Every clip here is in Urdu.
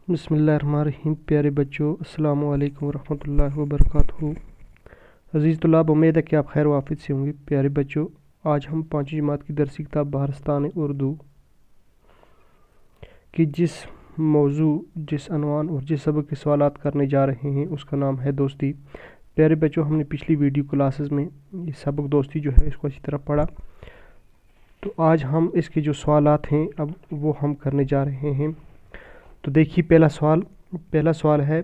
بسم اللہ الرحمن الرحیم۔ پیارے بچوں، السلام علیکم ورحمۃ اللہ وبرکاتہ۔ عزیز طلاب، امید ہے کہ آپ خیر و عافیت سے ہوں گے۔ پیارے بچوں، آج ہم 5ویں جماعت کی درسی کتاب بہارستان اردو کی جس موضوع، جس عنوان اور جس سبق کے سوالات کرنے جا رہے ہیں اس کا نام ہے دوستی۔ پیارے بچوں، ہم نے پچھلی ویڈیو کلاسز میں یہ سبق دوستی جو ہے اس کو اچھی طرح پڑھا، تو آج ہم اس کے جو سوالات ہیں اب وہ ہم کرنے جا رہے ہیں۔ تو دیکھیے، پہلا سوال ہے،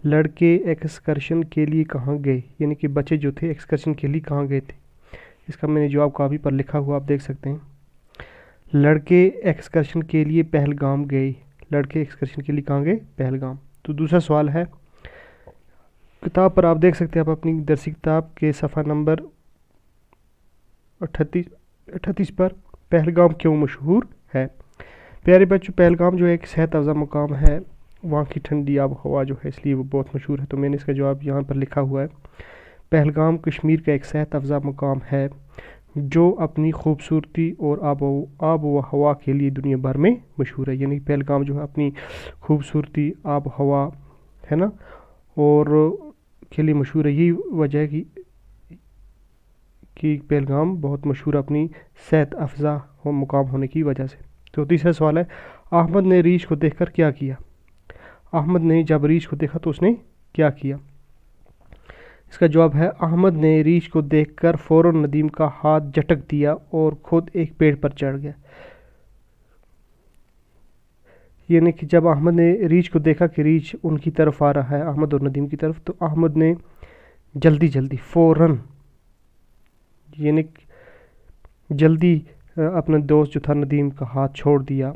لڑکے ایکسکرشن کے لیے کہاں گئے؟ یعنی کہ بچے جو تھے ایکسکرشن کے لیے کہاں گئے تھے؟ اس کا میں نے جواب کاپی پر لکھا ہوا، آپ دیکھ سکتے ہیں۔ لڑکے ایکسکرشن کے لیے پہلگام گئے۔ لڑکے ایکسکرشن کے لیے کہاں گئے؟ پہلگام۔ تو دوسرا سوال ہے، کتاب پر آپ دیکھ سکتے ہیں، آپ اپنی درسی کتاب کے صفحہ نمبر 38 پر، پہلگام کیوں مشہور ہے؟ پیارے بچوں، پہلگام جو ہے ایک صحت افزا مقام ہے، وہاں کی ٹھنڈی آب و ہوا جو ہے اس لیے وہ بہت مشہور ہے۔ تو میں نے اس کا جواب یہاں پر لکھا ہوا ہے، پہلگام کشمیر کا ایک صحت افزا مقام ہے جو اپنی خوبصورتی اور آب و ہوا کے لیے دنیا بھر میں مشہور ہے۔ یعنی پہلگام جو ہے اپنی خوبصورتی، آب و ہوا ہے نا، اور کے لیے مشہور ہے۔ یہی وجہ ہے کہ پہلگام بہت مشہور اپنی صحت افزا مقام ہونے کی وجہ سے۔ تو تیسرا سوال ہے، احمد نے ریچھ کو دیکھ کر کیا کیا؟ احمد نے جب ریچھ کو دیکھا تو اس نے کیا کیا؟ اس کا جواب ہے، احمد نے ریچھ کو دیکھ کر فوراً ندیم کا ہاتھ جھٹک دیا اور خود ایک پیڑ پر چڑھ گیا۔ یعنی کہ جب احمد نے ریچھ کو دیکھا کہ ریچھ ان کی طرف آ رہا ہے، احمد اور ندیم کی طرف، تو احمد نے جلدی فوراً، یعنی جلدی اپنا دوست جو تھا ندیم کا ہاتھ چھوڑ دیا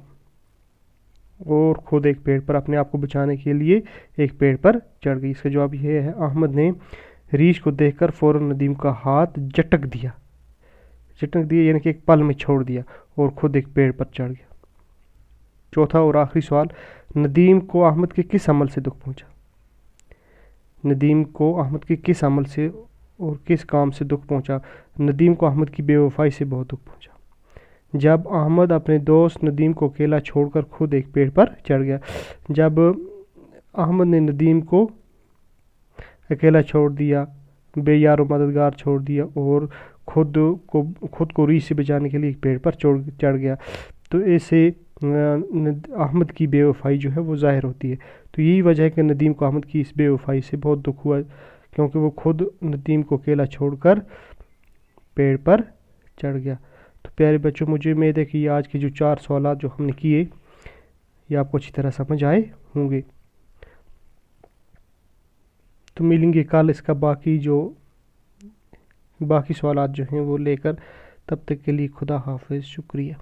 اور خود ایک پیڑ پر، اپنے آپ کو بچانے کے لیے ایک پیڑ پر چڑھ گئی۔ اس کا جواب یہ ہے، احمد نے ریچھ کو دیکھ کر فوراً ندیم کا ہاتھ جھٹک دیا یعنی کہ ایک پل میں چھوڑ دیا اور خود ایک پیڑ پر چڑھ گیا۔ چوتھا اور آخری سوال، ندیم کو احمد کے کس عمل سے دکھ پہنچا؟ ندیم کو احمد کے کس عمل سے اور کس کام سے دکھ پہنچا؟ ندیم کو احمد کی بے وفائی سے بہت دکھ پہنچا۔ جب احمد اپنے دوست ندیم کو اکیلا چھوڑ کر خود ایک پیڑ پر چڑھ گیا۔ جب احمد نے ندیم کو اکیلا چھوڑ دیا، بے یار و مددگار چھوڑ دیا اور خود کو ریچھ سے بچانے کے لیے ایک پیڑ پر چڑھ گیا، تو ایسے احمد کی بے وفائی جو ہے وہ ظاہر ہوتی ہے۔ تو یہی وجہ ہے کہ ندیم کو احمد کی اس بے وفائی سے بہت دکھ ہوا، کیونکہ وہ خود ندیم کو اکیلا چھوڑ کر پیڑ پر چڑھ گیا۔ تو پیارے بچوں، مجھے امید ہے کہ یہ آج کے جو 4 سوالات جو ہم نے کیے، یہ آپ کو اچھی طرح سمجھ آئے ہوں گے۔ تو ملیں گے کل اس کا باقی سوالات جو ہیں وہ لے کر، تب تک کے لیے خدا حافظ، شکریہ۔